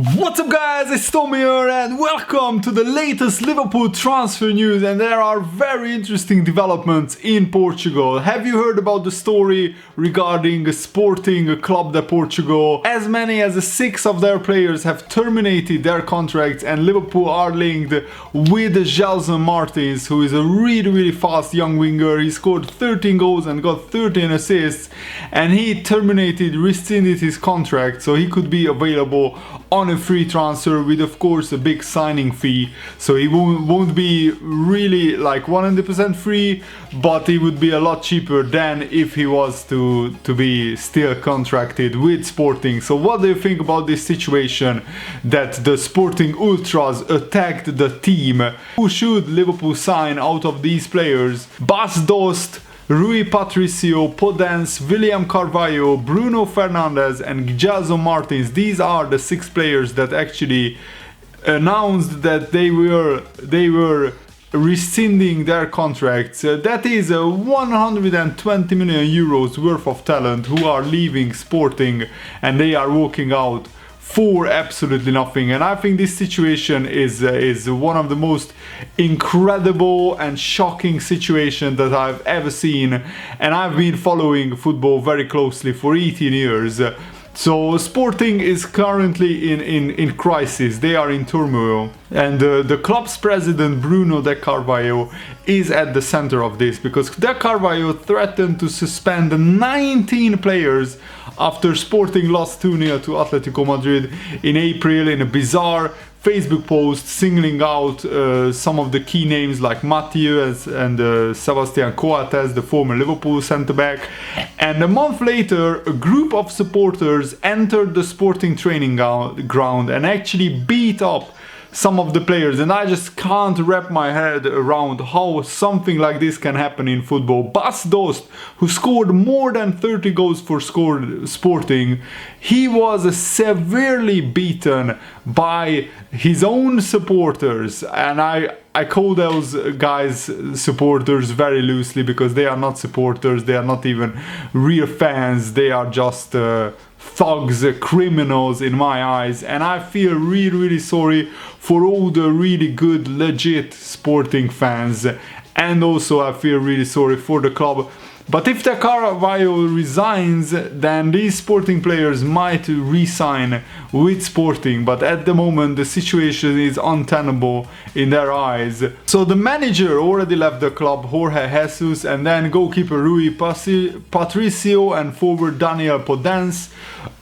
What's up guys, it's Tommy here and welcome to the latest Liverpool transfer news, and there are very interesting developments in Portugal. Have you heard about the story regarding Sporting Club de Portugal? As many as 6 of their players have terminated their contracts, and Liverpool are linked with Gelson Martins, who is a really fast young winger. He scored 13 goals and got 13 assists, and he rescinded his contract, so he could be available on a free transfer with, of course, a big signing fee. So he won't be really like 100% free, but he would be a lot cheaper than if he was to be still contracted with Sporting. So what do you think about this situation that the Sporting Ultras attacked the team? Who should Liverpool sign out of these players? Bas Dost, Rui Patricio, Podence, William Carvalho, Bruno Fernandes and Gelson Martins. These are the 6 players that actually announced that they were rescinding their contracts. That is 120 million euros worth of talent who are leaving Sporting, and they are walking out for absolutely nothing. And I think this situation is one of the most incredible and shocking situations that I've ever seen, and I've been following football very closely for 18 years. So Sporting is currently in crisis. They are in turmoil, and the club's president Bruno de Carvalho is at the center of this, because de Carvalho threatened to suspend 19 players after Sporting lost 2-0 to Atletico Madrid in April in a bizarre Facebook post singling out some of the key names like Mathieu and Sebastian Coates, the former Liverpool centre-back. And a month later, a group of supporters entered the Sporting training ground and actually beat up some of the players, and I just can't wrap my head around how something like this can happen in football. Bas Dost, who scored more than 30 goals for Sporting, he was severely beaten by his own supporters, and I call those guys supporters very loosely, because they are not supporters, they are not even real fans, they are just thugs, criminals in my eyes. And I feel really sorry for all the really good, legit Sporting fans, and also I feel really sorry for the club. But if de Carvalho resigns, then these Sporting players might re-sign with Sporting, but at the moment the situation is untenable in their eyes. So the manager already left the club, Jorge Jesus, and then goalkeeper Rui Patricio and forward Daniel Podence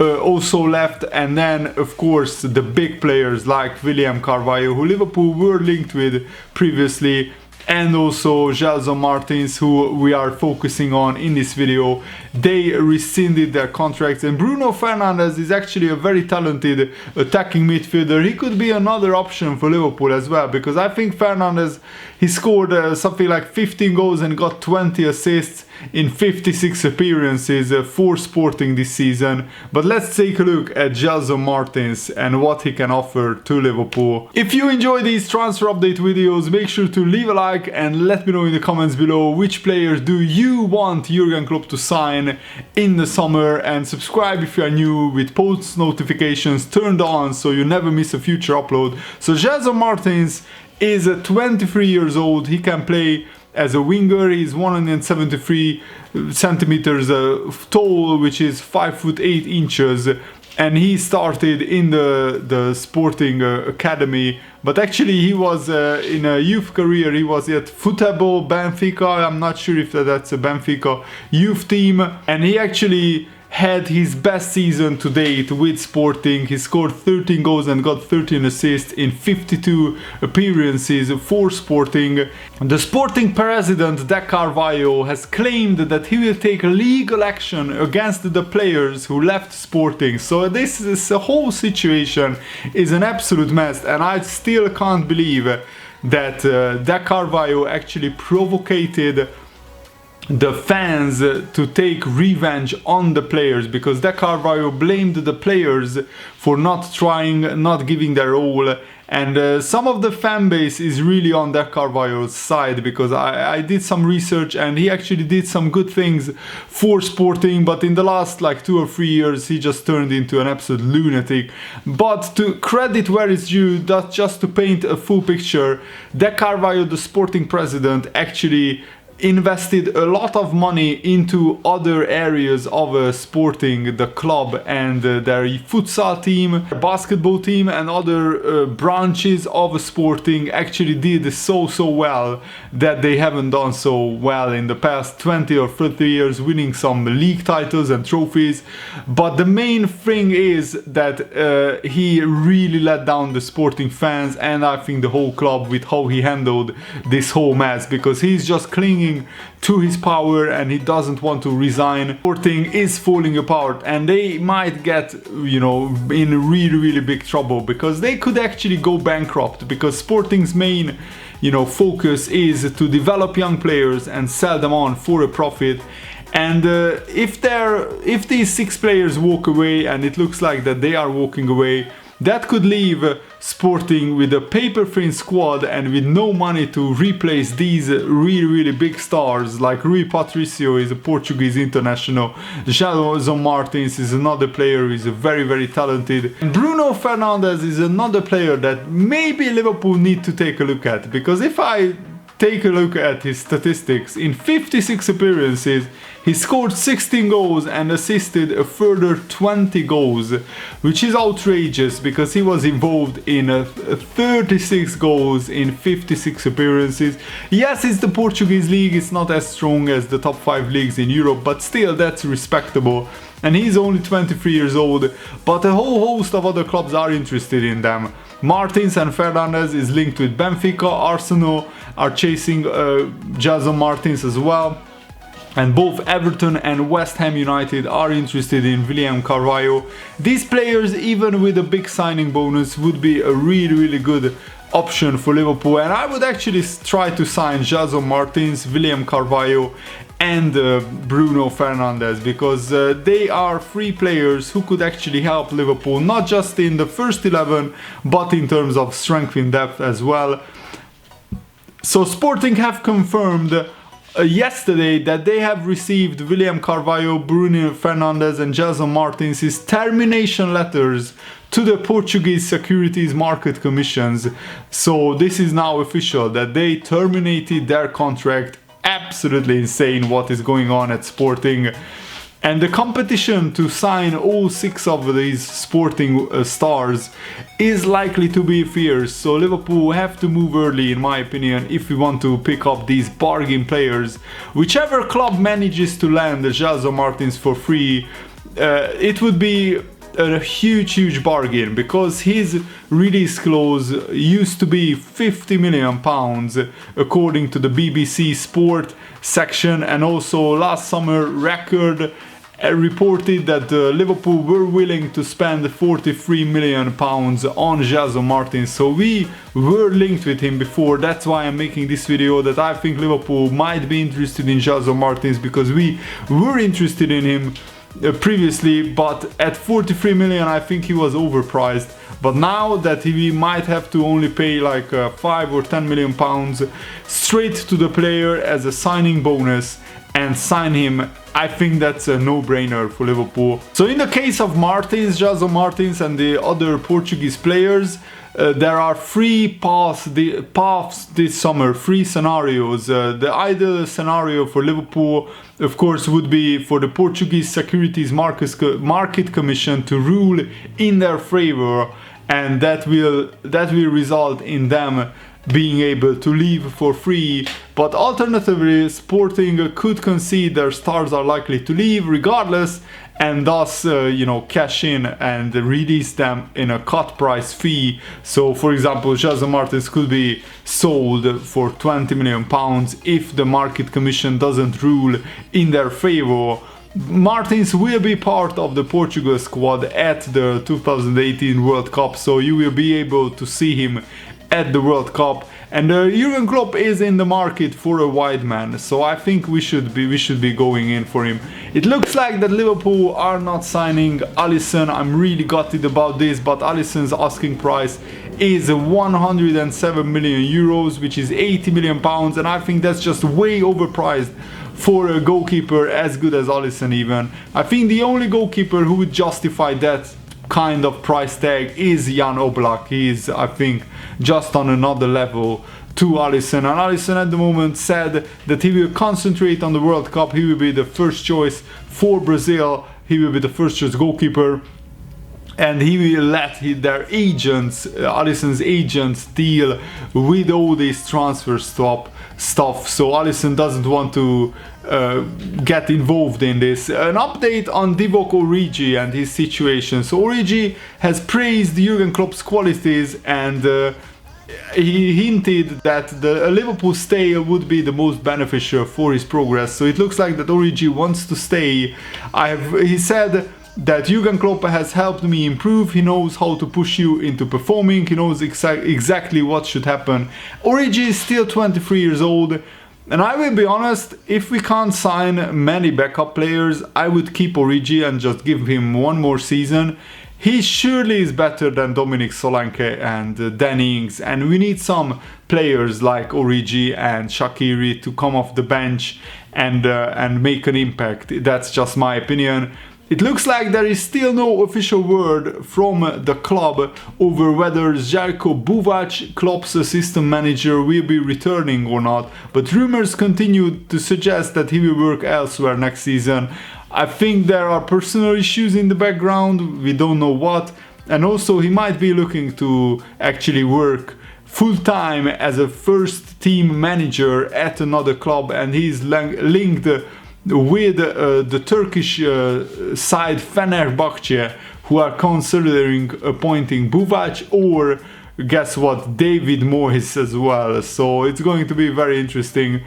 also left, and then of course the big players like William Carvalho, who Liverpool were linked with previously, and also Gelson Martins, who we are focusing on in this video. They rescinded their contracts, and Bruno Fernandes is actually a very talented attacking midfielder. He could be another option for Liverpool as well, because I think Fernandes, he scored something like 15 goals and got 20 assists in 56 appearances for Sporting this season. But let's take a look at Gelson Martins and what he can offer to Liverpool. If you enjoy these transfer update videos, make sure to leave a like and let me know in the comments below which players do you want Jurgen Klopp to sign in the summer, and subscribe if you are new with post notifications turned on so you never miss a future upload. So Gelson Martins is 23 years old. He can play as a winger. He's 173 centimeters tall, which is 5 foot 8 inches, and he started in the Sporting academy. But actually he was in a youth career, he was at Futebol Benfica. I'm not sure if that's a Benfica youth team, and he actually had his best season to date with Sporting. He scored 13 goals and got 13 assists in 52 appearances for Sporting. The Sporting president de Carvalho has claimed that he will take legal action against the players who left Sporting. So this whole situation is an absolute mess, and I still can't believe that de Carvalho actually provoked the fans to take revenge on the players, because De Carvalho blamed the players for not trying, not giving their all. And some of the fan base is really on De Carvalho's side, because I did some research and he actually did some good things for Sporting, but in the last like 2 or 3 years he just turned into an absolute lunatic. But to credit where it's due, that's just to paint a full picture, De Carvalho, the Sporting president, actually invested a lot of money into other areas of Sporting, the club, and their futsal team, basketball team, and other branches of Sporting actually did so well that they haven't done so well in the past 20 or 30 years, winning some league titles and trophies. But the main thing is that he really let down the Sporting fans, and I think the whole club, with how he handled this whole mess, because he's just clinging to his power and he doesn't want to resign. Sporting is falling apart and they might get, you know, in really big trouble, because they could actually go bankrupt, because Sporting's main, you know, focus is to develop young players and sell them on for a profit. And if these 6 players walk away, and it looks like that they are walking away, that could leave Sporting with a paper-thin squad and with no money to replace these really big stars. Like Rui Patricio is a Portuguese international, Gelson Martins is another player who is very talented, and Bruno Fernandes is another player that maybe Liverpool need to take a look at, because if I take a look at his statistics, in 56 appearances he scored 16 goals and assisted a further 20 goals, which is outrageous, because he was involved in 36 goals in 56 appearances. Yes, it's the Portuguese league, it's not as strong as the top 5 leagues in Europe, but still that's respectable. And he's only 23 years old, but a whole host of other clubs are interested in them. Martins and Fernandes is linked with Benfica, Arsenal are chasing Gelson Martins as well. And both Everton and West Ham United are interested in William Carvalho. These players, even with a big signing bonus, would be a really good option for Liverpool. And I would actually try to sign Gelson Martins, William Carvalho and Bruno Fernandes, because they are 3 players who could actually help Liverpool, not just in the first 11, but in terms of strength in depth as well. So Sporting have confirmed yesterday that they have received William Carvalho, Bruno Fernandes and Gelson Martins' termination letters to the Portuguese Securities Market Commissions. So this is now official that they terminated their contract. Absolutely insane what is going on at Sporting. And the competition to sign all 6 of these Sporting stars is likely to be fierce. So Liverpool have to move early, in my opinion, if we want to pick up these bargain players. Whichever club manages to land Gelson Martins for free, it would be a huge bargain, because his release clause used to be £50 million according to the BBC Sport section. And also last summer Record reported that Liverpool were willing to spend £43 million on Gelson Martins. So we were linked with him before. That's why I'm making this video, that I think Liverpool might be interested in Gelson Martins, because we were interested in him previously, but at 43 million I think he was overpriced. But now that we might have to only pay like 5 or 10 million pounds straight to the player as a signing bonus and sign him, I think that's a no-brainer for Liverpool. So in the case of Martins, Gelson Martins and the other Portuguese players, there are 3 paths this summer, 3 scenarios. The ideal scenario for Liverpool, of course, would be for the Portuguese Securities Market Commission to rule in their favor, and that will result in them being able to leave for free. But alternatively, Sporting could concede their stars are likely to leave regardless, and thus cash in and release them in a cut price fee. So for example, Gelson Martins could be sold for £20 million if the market commission doesn't rule in their favor. Martins will be part of the Portugal squad at the 2018 World Cup, so you will be able to see him at the World Cup. And Jurgen Klopp is in the market for a wide man, so I think we should be going in for him. It looks like that Liverpool are not signing Alisson. I'm really gutted about this, but Alisson's asking price is 107 million euros, which is 80 million pounds, and I think that's just way overpriced for a goalkeeper as good as Alisson even. I think the only goalkeeper who would justify that kind of price tag is Jan Oblak. He is, I think, just on another level to Alisson, and Alisson at the moment said that he will concentrate on the World Cup. He will be the first choice for Brazil. He will be the first choice goalkeeper, and he will let their agents, Alisson's agents, deal with all this transfer stuff. So Alisson doesn't want to get involved in this. An update on Divock Origi and his situation. So Origi has praised Jurgen Klopp's qualities, and he hinted that the Liverpool stay would be the most beneficial for his progress. So it looks like that Origi wants to stay. He said that Jurgen Klopp has helped me improve. He knows how to push you into performing. He knows exactly what should happen. Origi is still 23 years old, and I will be honest, if we can't sign many backup players, I would keep Origi and just give him one more season. He surely is better than Dominic Solanke and Danny Ings, and we need some players like Origi and Shaqiri to come off the bench and make an impact. That's just my opinion. It looks like there is still no official word from the club over whether Željko Buvac, Klopp's assistant manager, will be returning or not, but rumors continue to suggest that he will work elsewhere next season. I think there are personal issues in the background, we don't know what, and also he might be looking to actually work full-time as a first team manager at another club, and he's linked with the Turkish side Fenerbahce, who are considering appointing Buvac, or guess what, David Moyes as well. So it's going to be very interesting.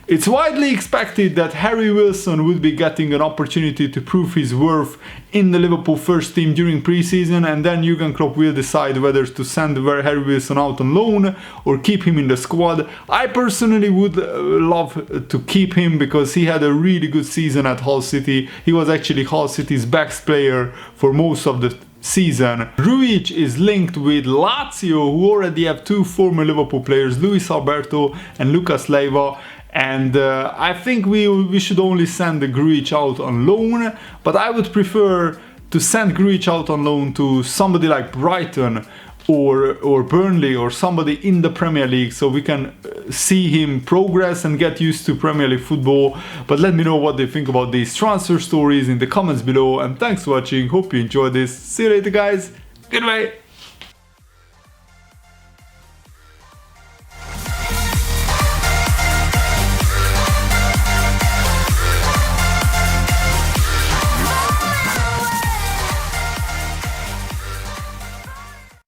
It's widely expected that Harry Wilson would be getting an opportunity to prove his worth in the Liverpool first team during pre-season, and then Jurgen Klopp will decide whether to send Harry Wilson out on loan or keep him in the squad. I personally would love to keep him because he had a really good season at Hull City. He was actually Hull City's best player for most of the season. Grujic is linked with Lazio, who already have two former Liverpool players, Luis Alberto and Lucas Leiva. And I think we should only send the Grujic out on loan, but I would prefer to send Grujic out on loan to somebody like Brighton or Burnley or somebody in the Premier League, so we can see him progress and get used to Premier League football. But let me know what they think about these transfer stories in the comments below, and thanks for watching. Hope you enjoyed this. See you later, guys. Goodbye.